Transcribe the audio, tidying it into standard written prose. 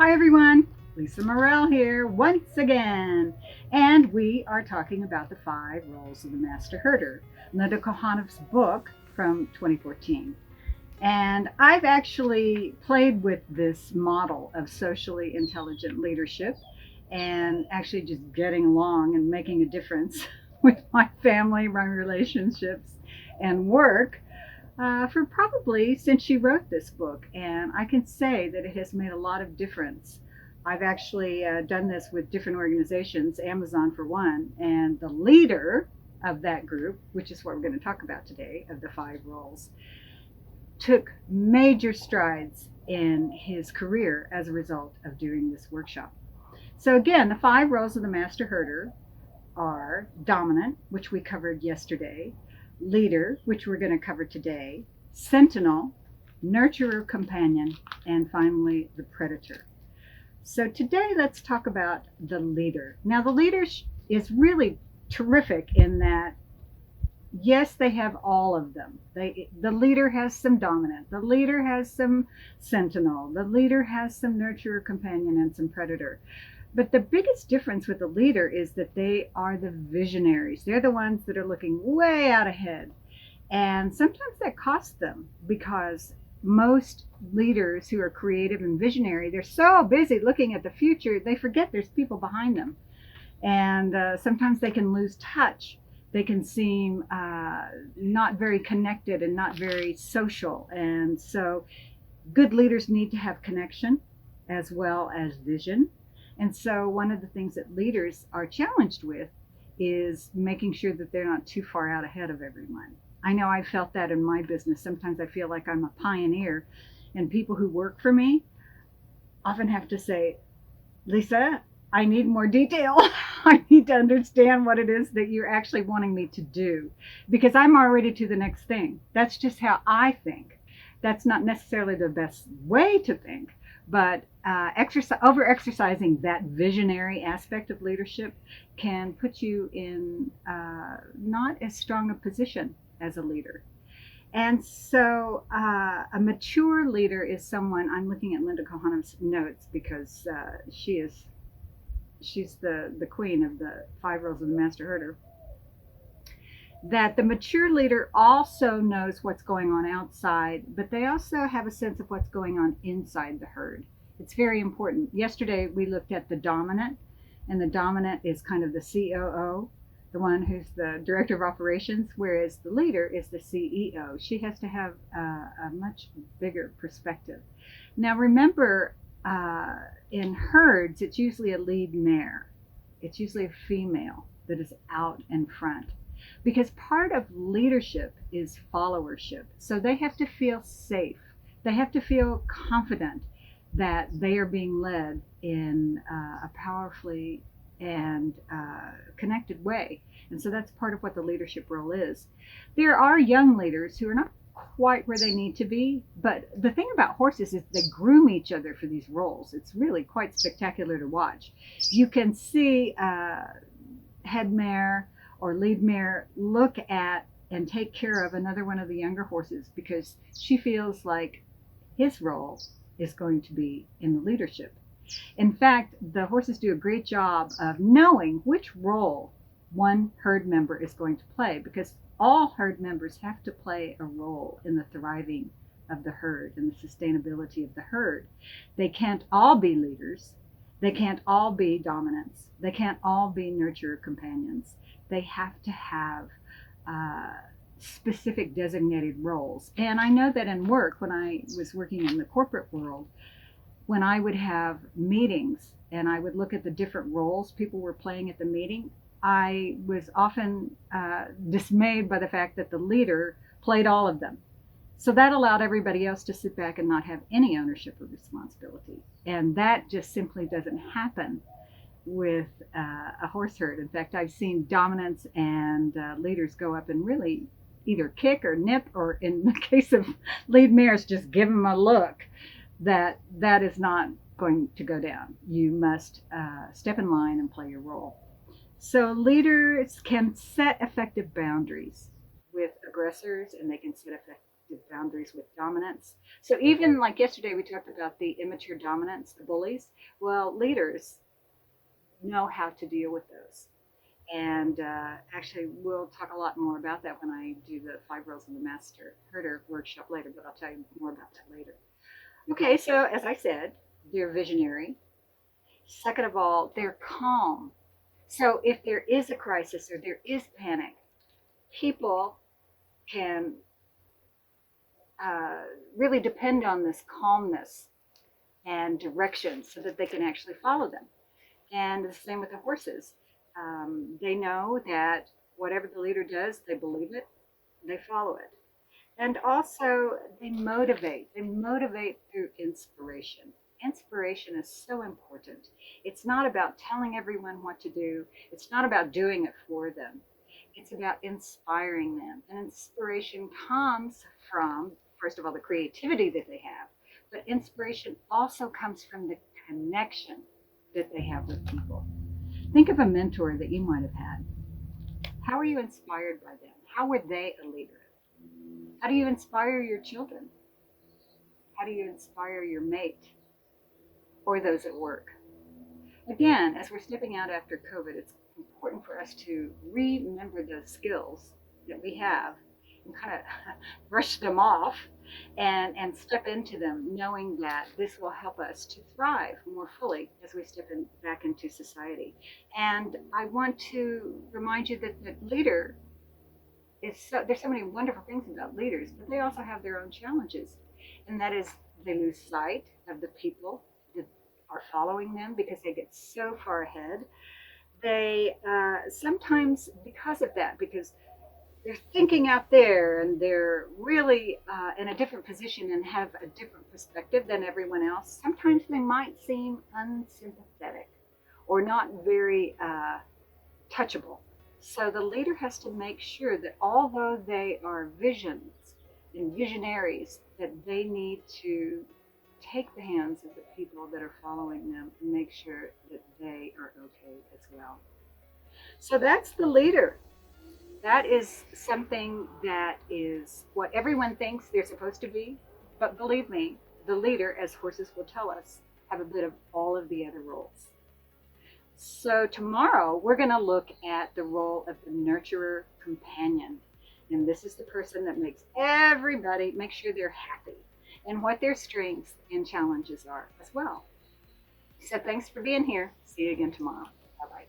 Hi everyone, Lisa Morrell here once again, and we are talking about the 5 roles of the master herder, Linda Kohanov's book from 2014. And I've actually played with this model of socially intelligent leadership and actually just getting along and making a difference with my family, my relationships, and work for probably since she wrote this book. And I can say that it has made a lot of difference. I've actually done this with different organizations, Amazon for one, and the leader of that group, which is what we're going to talk about today, of the 5 roles, took major strides in his career as a result of doing this workshop. So, again, the 5 roles of the master herder are dominant, which we covered yesterday, leader, which we're going to cover today, sentinel, nurturer companion, and finally the predator. So today let's talk about the leader. Now the leader is really terrific in that yes, they have all of them. The leader has some dominant, the leader has some sentinel, the leader has some nurturer companion and some predator. But the biggest difference with the leader is that they are the visionaries. They're the ones that are looking way out ahead. And sometimes that costs them because most leaders who are creative and visionary, they're so busy looking at the future, they forget there's people behind them. And sometimes they can lose touch. They can seem not very connected and not very social. And so good leaders need to have connection as well as vision. And so one of the things that leaders are challenged with is making sure that they're not too far out ahead of everyone. I know I felt that in my business. Sometimes I feel like I'm a pioneer, and people who work for me often have to say, Lisa, I need more detail. I need to understand what it is that you're actually wanting me to do because I'm already to the next thing. That's just how I think. That's not necessarily the best way to think, but over exercising that visionary aspect of leadership can put you in not as strong a position as a leader. And so a mature leader is someone, I'm looking at Linda Kohanov's notes because she's the queen of the 5 roles of the master herder, that the mature leader also knows what's going on outside, but they also have a sense of what's going on inside the herd. It's very important. Yesterday we looked at the dominant, and the dominant is kind of the COO, the one who's the director of operations, whereas the leader is the CEO. She has to have a much bigger perspective. Now remember, in herds, it's usually a lead mare. It's usually a female that is out in front because part of leadership is followership. So they have to feel safe. They have to feel confident that they are being led in a powerfully and connected way. And so that's part of what the leadership role is. There are young leaders who are not quite where they need to be, but the thing about horses is they groom each other for these roles. It's really quite spectacular to watch. You can see head mare or lead mare look at and take care of another one of the younger horses because she feels like his role is going to be in the leadership. In fact, the horses do a great job of knowing which role one herd member is going to play because all herd members have to play a role in the thriving of the herd and the sustainability of the herd. They can't all be leaders. They can't all be dominants. They can't all be nurturer companions. They have to have specific designated roles. And I know that in work, when I was working in the corporate world, when I would have meetings and I would look at the different roles people were playing at the meeting, I was often dismayed by the fact that the leader played all of them. So that allowed everybody else to sit back and not have any ownership or responsibility. And that just simply doesn't happen with a horse herd. In fact, I've seen dominants and leaders go up and really either kick or nip, or in the case of lead mares, just give them a look. That is not going to go down. You must step in line and play your role. So leaders can set effective boundaries with aggressors, and they can set effective boundaries with dominance. So even like yesterday, we talked about the immature dominants, the bullies. Well, leaders know how to deal with those. And actually, we'll talk a lot more about that when I do the 5 roles of the master herder workshop later, but I'll tell you more about that later. Okay, so as I said, they're visionary. Second of all, they're calm. So if there is a crisis or there is panic, people can uh, really depend on this calmness and direction so that they can actually follow them. And the same with the horses. They know that whatever the leader does, they believe it, they follow it. And also, they motivate. They motivate through inspiration. Inspiration is so important. It's not about telling everyone what to do, it's not about doing it for them. It's about inspiring them. And inspiration comes from, first of all, the creativity that they have, but inspiration also comes from the connection that they have with people. Think of a mentor that you might have had. How are you inspired by them? How were they a leader? How do you inspire your children? How do you inspire your mate or those at work? Again, as we're stepping out after COVID, it's important for us to remember those skills that we have and kind of brush them off and step into them, knowing that this will help us to thrive more fully as we step back into society. And I want to remind you that the leader there's so many wonderful things about leaders, but they also have their own challenges. And that is they lose sight of the people that are following them because they get so far ahead. They sometimes, because of that, because they're thinking out there and they're really in a different position and have a different perspective than everyone else, sometimes they might seem unsympathetic or not very touchable. So the leader has to make sure that although they are visions and visionaries, that they need to take the hands of the people that are following them and make sure that they are okay as well. So that's the leader. That is something that is what everyone thinks they're supposed to be. But believe me, the leader, as horses will tell us, have a bit of all of the other roles. So tomorrow we're going to look at the role of the nurturer companion. And this is the person that makes everybody make sure they're happy and what their strengths and challenges are as well. So thanks for being here. See you again tomorrow. Bye-bye.